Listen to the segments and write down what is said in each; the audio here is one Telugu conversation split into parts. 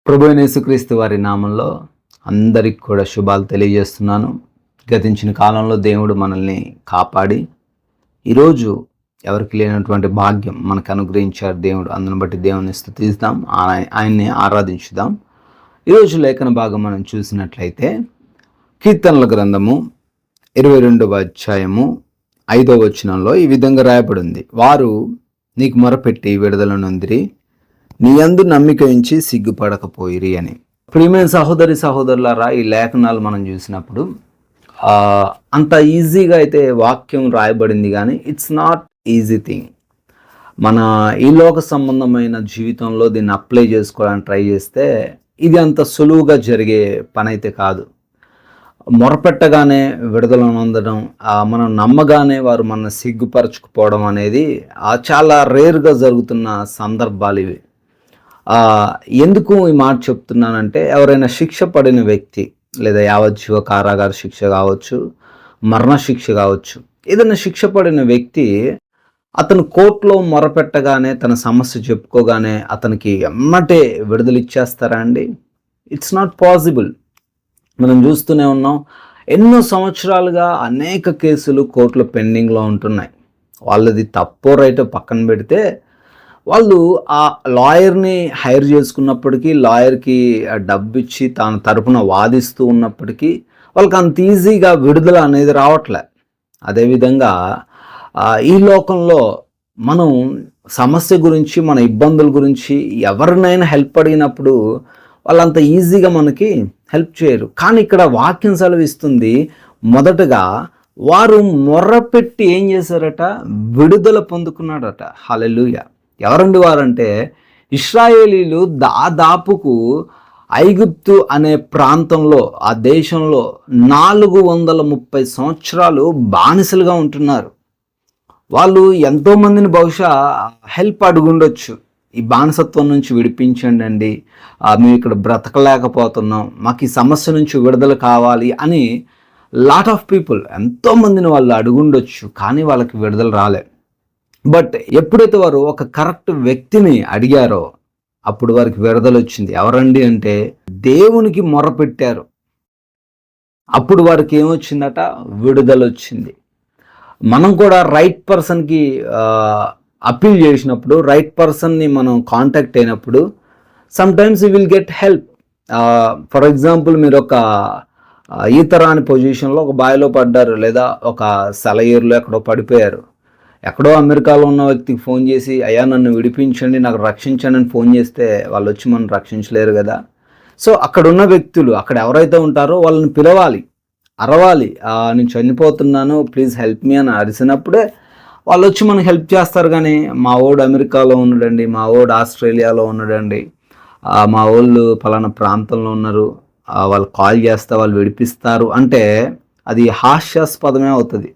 ప్రభువైన యేసుక్రీస్తు వారి నామంలో అందరికి కూడా శుభాలు తెలియజేస్తున్నాను. గతించిన కాలంలో దేవుడు మనల్ని కాపాడి ఈరోజు ఎవరికి లేనటువంటి భాగ్యం మనకు అనుగ్రహించారు దేవుడు. అందుని బట్టి దేవుని స్తుతిద్దాం, ఆయన్ని ఆరాధించుదాం. ఈరోజు లేఖన భాగం మనం చూసినట్లయితే కీర్తనల గ్రంథము 22వ అధ్యాయము 5వ వచనంలో ఈ విధంగా రాయబడింది. వారు నీకు మొరపెట్టి విడుదల నొందిరి, నీ యందు నమ్మిక ఉంచి సిగ్గుపడకపోయిరి అని. ప్రియమైన సహోదరులారా, ఈ లేఖనాలు మనం చూసినప్పుడు అంత ఈజీగా అయితే వాక్యం రాయబడింది, కానీ ఇట్స్ నాట్ ఈజీ థింగ్. మన ఈ లోక సంబంధమైన జీవితంలో దీన్ని అప్లై చేసుకోవడానికి ట్రై చేస్తే ఇది అంత సులువుగా జరిగే పని అయితే కాదు. మొరపెట్టగానే విడుదల పొందడం, మనం నమ్మగానే వారు మన సిగ్గుపరచుకుపోవడం అనేది చాలా రేర్గా జరుగుతున్న సందర్భాలు ఇవి. ఎందుకు ఈ మాట చెప్తున్నానంటే, ఎవరైనా శిక్ష పడిన వ్యక్తి, లేదా యావజ్జీవ కారాగార శిక్ష కావచ్చు, మరణ శిక్ష కావచ్చు, ఏదైనా శిక్ష పడిన వ్యక్తి అతను కోర్టులో మొరపెట్టగానే, తన సమస్య చెప్పుకోగానే అతనికి ఎమ్మటే విడుదల ఇచ్చేస్తారా అండి? It's not possible. మనం చూస్తూనే ఉన్నాం, ఎన్నో సంవత్సరాలుగా అనేక కేసులు కోర్టులో పెండింగ్లో ఉంటున్నాయి. వాళ్ళది తప్పో రైటో పక్కన పెడితే, వాళ్ళు ఆ లాయర్ని హైర్ చేసుకున్నప్పటికీ, లాయర్కి డబ్బు ఇచ్చి తన తరపున వాదిస్తూ ఉన్నప్పటికీ వాళ్ళకి అంత ఈజీగా విడుదల అనేది రావట్లే. అదేవిధంగా ఈ లోకంలో మనం సమస్య గురించి, మన ఇబ్బందుల గురించి ఎవరినైనా హెల్ప్ అడిగినప్పుడు వాళ్ళంత ఈజీగా మనకి హెల్ప్ చేయరు. కానీ ఇక్కడ వాక్యం సెలవిస్తుంది, మొదటగా వారు మొర్రపెట్టి ఏం చేశారట? విడుదల పొందుకున్నాడట. హల్లెలూయా. ఎవరండి వారంటే, ఇశ్రాయేలీలు దాదాపుకు ఐగుప్తు అనే ప్రాంతంలో, ఆ దేశంలో 430 సంవత్సరాలు బానిసలుగా ఉంటున్నారు. వాళ్ళు ఎంతోమందిని బహుశా హెల్ప్ అడుగుండొచ్చు, ఈ బానిసత్వం నుంచి విడిపించండి అండి, మేము ఇక్కడ బ్రతకలేకపోతున్నాం, మాకు ఈ సమస్య నుంచి విడుదల కావాలి అని లాట్ ఆఫ్ పీపుల్, ఎంతోమందిని వాళ్ళు అడుగుండొచ్చు, కానీ వాళ్ళకి విడుదల రాలే. బట్ ఎప్పుడైతే వారు ఒక కరెక్ట్ వ్యక్తిని అడిగారో అప్పుడు వారికి విడుదల వచ్చింది. ఎవరండి అంటే, దేవునికి మొరపెట్టారు. అప్పుడు వారికి ఏమొచ్చిందట? విడుదల వచ్చింది. మనం కూడా రైట్ పర్సన్కి అప్పీల్ చేసినప్పుడు, రైట్ పర్సన్ని మనం కాంటాక్ట్ అయినప్పుడు sometimes you will get help. For example, మీరు ఒక ఈతరాని పొజిషన్లో ఒక బావిలో పడ్డారు, లేదా ఒక సెలయేరులో ఎక్కడో పడిపోయారు. ఎక్కడో అమెరికాలో ఉన్న వ్యక్తికి ఫోన్ చేసి, అయ్యా నన్ను విడిపించండి, నాకు రక్షించండి అని ఫోన్ చేస్తే వాళ్ళు వచ్చి మనం రక్షించలేరు కదా. సో అక్కడ ఉన్న వ్యక్తులు, అక్కడ ఎవరైతే ఉంటారో వాళ్ళని పిలవాలి, అరవాలి, నేను చనిపోతున్నాను, ప్లీజ్ హెల్ప్ మీ అని అరిసినప్పుడే వాళ్ళు వచ్చి మనకు హెల్ప్ చేస్తారు. కానీ మా ఓడు అమెరికాలో ఉన్నాడండి, మా ఓడు ఆస్ట్రేలియాలో ఉన్నాడండి, మా వాళ్ళు పలానా ప్రాంతంలో ఉన్నారు, వాళ్ళు కాల్ చేస్తే వాళ్ళు విడిపిస్తారు అంటే అది హాస్యాస్పదమే అవుతుంది.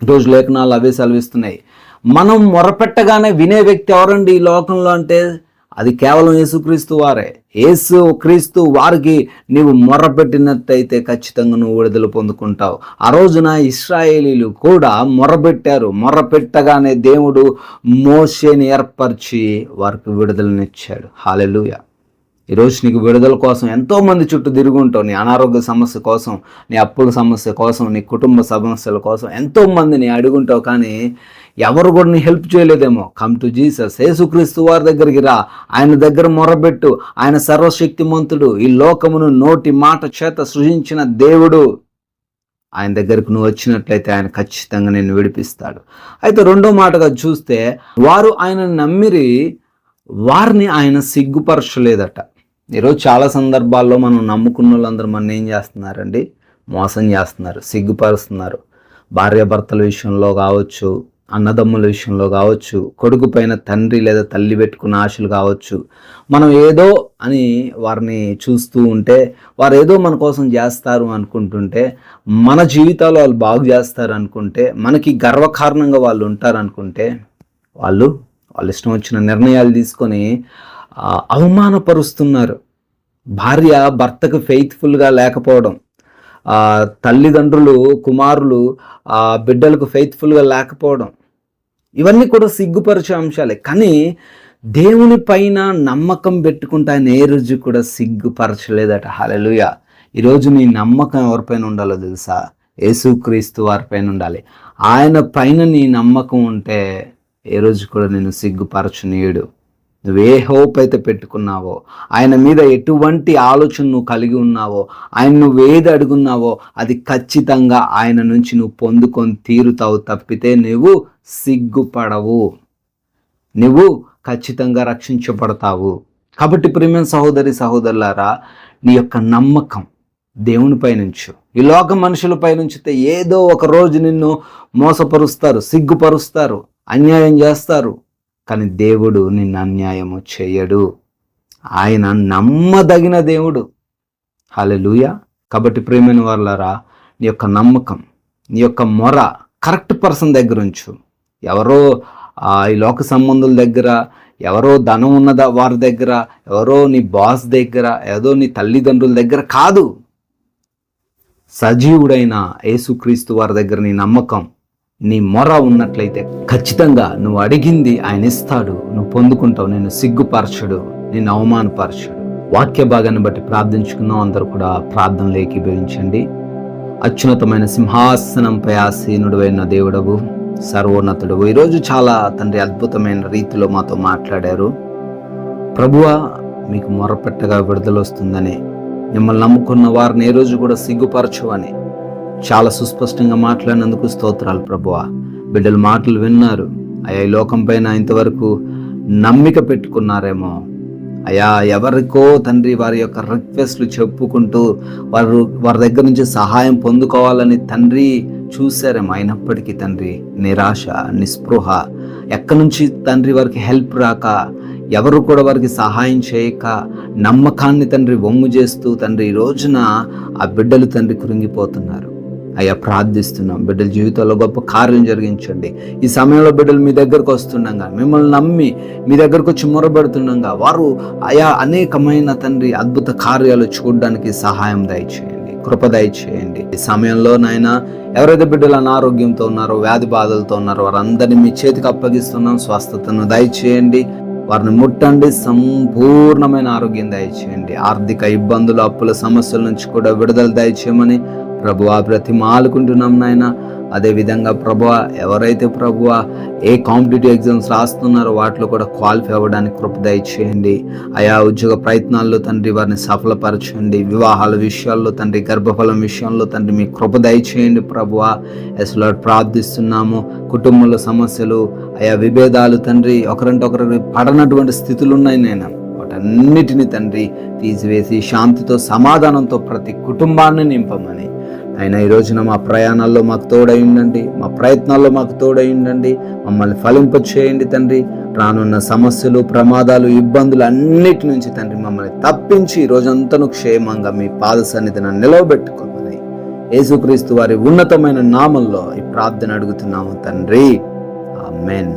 ఈరోజు లేఖనాలు అవే సెలవిస్తున్నాయి. మనం మొరపెట్టగానే వినే వ్యక్తి ఎవరండి ఈ లోకంలో అంటే, అది కేవలం యేసుక్రీస్తు వారే. యేసుక్రీస్తు వారికి నీవు మొర్రపెట్టినట్టయితే ఖచ్చితంగా నువ్వు విడుదల పొందుకుంటావు. ఆ రోజున ఇశ్రాయేలీలు కూడా మొర్రపెట్టారు. మొర్రపెట్టగానే దేవుడు మోషేని ఏర్పరిచి వారికి విడుదలనిచ్చాడు. హల్లెలూయా. ఈరోజు నీకు విడుదల కోసం ఎంతోమంది చుట్టూ తిరుగుంటావు. నీ అనారోగ్య సమస్య కోసం, నీ అప్పుల సమస్య కోసం, నీ కుటుంబ సమస్యల కోసం ఎంతోమందిని అడుగుంటావు, కానీ ఎవరు కూడా నీ హెల్ప్ చేయలేదేమో. Come to Jesus. యేసుక్రీస్తు వారి దగ్గరికి రా, ఆయన దగ్గర మొరబెట్టు. ఆయన సర్వశక్తిమంతుడు, ఈ లోకమును నోటి మాట చేత సృజించిన దేవుడు. ఆయన దగ్గరకు నువ్వు వచ్చినట్లయితే ఆయన ఖచ్చితంగా నేను విడిపిస్తాడు. అయితే రెండో మాటగా చూస్తే, వారు ఆయన నమ్మిరి, వారిని ఆయన సిగ్గుపరచలేదట. ఈరోజు చాలా సందర్భాల్లో మనం నమ్ముకున్న వాళ్ళందరూ మన ఏం చేస్తున్నారండి? మోసం చేస్తున్నారు, సిగ్గుపరుస్తున్నారు. భార్యాభర్తల విషయంలో కావచ్చు, అన్నదమ్ముల విషయంలో కావచ్చు, కొడుకు పైన తండ్రి లేదా తల్లి పెట్టుకున్న ఆశలు కావచ్చు. మనం ఏదో అని వారిని చూస్తూ ఉంటే, వారు ఏదో మన కోసం చేస్తారు అనుకుంటుంటే, మన జీవితాలు వాళ్ళు బాగు చేస్తారు అనుకుంటే, మనకి గర్వకారణంగా వాళ్ళు ఉంటారు అనుకుంటే, వాళ్ళు ఇష్టం వచ్చిన నిర్ణయాలు తీసుకొని అవమానపరుస్తున్నారు. భార్య భర్తకు ఫెయిత్ఫుల్గా లేకపోవడం, తల్లిదండ్రులు కుమారులు బిడ్డలకు ఫెయిత్ఫుల్గా లేకపోవడం, ఇవన్నీ కూడా సిగ్గుపరిచే అంశాలే. కానీ దేవుని పైన నమ్మకం పెట్టుకుంటే ఆయన ఏ రోజు కూడా సిగ్గుపరచలేదట. హల్లెలూయా. ఈరోజు నీ నమ్మకం ఎవరిపైన ఉండాలో తెలుసా? యేసుక్రీస్తు వారిపైన ఉండాలి. ఆయన పైన నీ నమ్మకం ఉంటే ఏ రోజు కూడా నేను సిగ్గుపరచనీయుడు. నువ్వే హోప్ అయితే పెట్టుకున్నావో, ఆయన మీద ఎటువంటి ఆలోచన నువ్వు కలిగి ఉన్నావో, ఆయన నువ్వేది అడుగున్నావో అది ఖచ్చితంగా ఆయన నుంచి నువ్వు పొందుకొని తీరుతావు తప్పితే నువ్వు సిగ్గుపడవు. నువ్వు ఖచ్చితంగా రక్షించబడతావు. కాబట్టి ప్రియమైన సహోదరి సహోదరులారా, నీ యొక్క నమ్మకం దేవునిపై నుంచు. ఈ లోక మనుషులపై నుంచితే ఏదో ఒక రోజు నిన్ను మోసపరుస్తారు, సిగ్గుపరుస్తారు, అన్యాయం చేస్తారు. కానీ దేవుడు నిన్ను అన్యాయము చేయడు. ఆయన నమ్మదగిన దేవుడు. హల్లెలూయా. కాబట్టి ప్రియమైన వాళ్ళారా, నీ యొక్క నమ్మకం, నీ యొక్క మొర కరెక్ట్ పర్సన్ దగ్గర ఉంచు. ఎవరో ఈ లోక సంబంధుల దగ్గర, ఎవరో ధనం ఉన్నదా వారి దగ్గర, ఎవరో నీ బాస్ దగ్గర, ఏదో నీ తల్లిదండ్రుల దగ్గర కాదు. సజీవుడైన యేసుక్రీస్తు వారి దగ్గర నీ నమ్మకం, నీ మొర ఉన్నట్లయితే ఖచ్చితంగా నువ్వు అడిగింది ఆయన ఇస్తాడు, నువ్వు పొందుకుంటావు. నేను సిగ్గుపరచడు, నిన్ను అవమానపరచడు. వాక్య భాగాన్ని బట్టి ప్రార్థించుకుందాం. అందరూ కూడా ప్రార్థనలు ఏకీభవించండి. అత్యున్నతమైన సింహాసనంపై ఆసీనుడు అయిన దేవుడవు, సర్వోన్నతుడు, ఈరోజు చాలా తండ్రి అద్భుతమైన రీతిలో మాతో మాట్లాడారు. ప్రభువా, మీకు మొరపెట్టగా విడుదల వస్తుందని, మిమ్మల్ని నమ్ముకున్న వారిని ఏ రోజు కూడా సిగ్గుపరచు అని చాలా సుస్పష్టంగా మాట్లాడినందుకు స్తోత్రాలు ప్రభువా. బిడ్డలు మాటలు విన్నారు అయ్యా. ఈ లోకం పైన ఇంతవరకు నమ్మిక పెట్టుకున్నారేమో అయ్యా. ఎవరికో తండ్రి వారి యొక్క రిక్వెస్ట్లు చెప్పుకుంటూ వారి దగ్గర నుంచి సహాయం పొందుకోవాలని తండ్రి చూశారేమో. అయినప్పటికీ తండ్రి నిరాశ, నిస్పృహ, ఎక్కడి నుంచి తండ్రి వారికి హెల్ప్ రాక, ఎవరు కూడా వారికి సహాయం చేయక, నమ్మకాన్ని తండ్రి వమ్ము చేస్తూ తండ్రి ఈ రోజున ఆ బిడ్డలు తండ్రి కృంగిపోతున్నారు. అయ్యా, ప్రార్థిస్తున్నాం బిడ్డల జీవితంలో గొప్ప కార్యం జరిగించండి. ఈ సమయంలో బిడ్డలు మీ దగ్గరకు వస్తుండగా, మిమ్మల్ని నమ్మి మీ దగ్గరకు వచ్చి మొరబెడుతుండగా వారు అయా అనేకమైన తండ్రి అద్భుత కార్యాలు చూడడానికి సహాయం దయచేయండి, కృప దయచేయండి. ఈ సమయంలో నాయన ఎవరైతే బిడ్డలు అనారోగ్యంతో ఉన్నారో, వ్యాధి బాధలతో ఉన్నారో వారందరినీ మీ చేతికి అప్పగిస్తున్నాం. స్వస్థతను దయచేయండి, వారిని ముట్టండి, సంపూర్ణమైన ఆరోగ్యం దయచేయండి. ఆర్థిక ఇబ్బందులు, అప్పుల సమస్యల నుంచి కూడా విడుదల దయచేయమని ప్రభువా బ్రతిమాలుకుంటున్నాం నాయన. అదేవిధంగా ప్రభువా, ఎవరైతే ప్రభువా ఏ కాంపిటేటివ్ ఎగ్జామ్స్ రాస్తున్నారో వాటిలో కూడా క్వాలిఫై అవ్వడానికి కృప దయచేయండి. ఆయా ఉద్యోగ ప్రయత్నాల్లో తండ్రి వారిని సఫలపరచండి. వివాహాల విషయాల్లో తండ్రి, గర్భఫలం విషయంలో తండ్రి మీ కృప దయచేయండి ప్రభువా. అసలు ప్రార్థిస్తున్నాము. కుటుంబంలో సమస్యలు, ఆయా విభేదాలు తండ్రి, ఒకరంటే ఒకరికి పడనటువంటి స్థితులు ఉన్నాయి నాయన. వాటన్నిటిని తండ్రి తీసివేసి శాంతితో, సమాధానంతో ప్రతి కుటుంబాన్ని నింపమని ఆయన ఈ రోజున మా ప్రయాణాల్లో మాకు తోడై ఉండండి, మా ప్రయత్నాల్లో మాకు తోడై ఉండండి. మమ్మల్ని ఫలింప చేయండి తండ్రి. రానున్న సమస్యలు, ప్రమాదాలు, ఇబ్బందులు అన్నిటి నుంచి తండ్రి మమ్మల్ని తప్పించి ఈ రోజంతను క్షేమంగా మీ పాద సన్నిధిని నిలవబెట్టుకోమని యేసుక్రీస్తు వారి ఉన్నతమైన నామంలో ఈ ప్రార్థన అడుగుతున్నాము తండ్రి. ఆమేన్.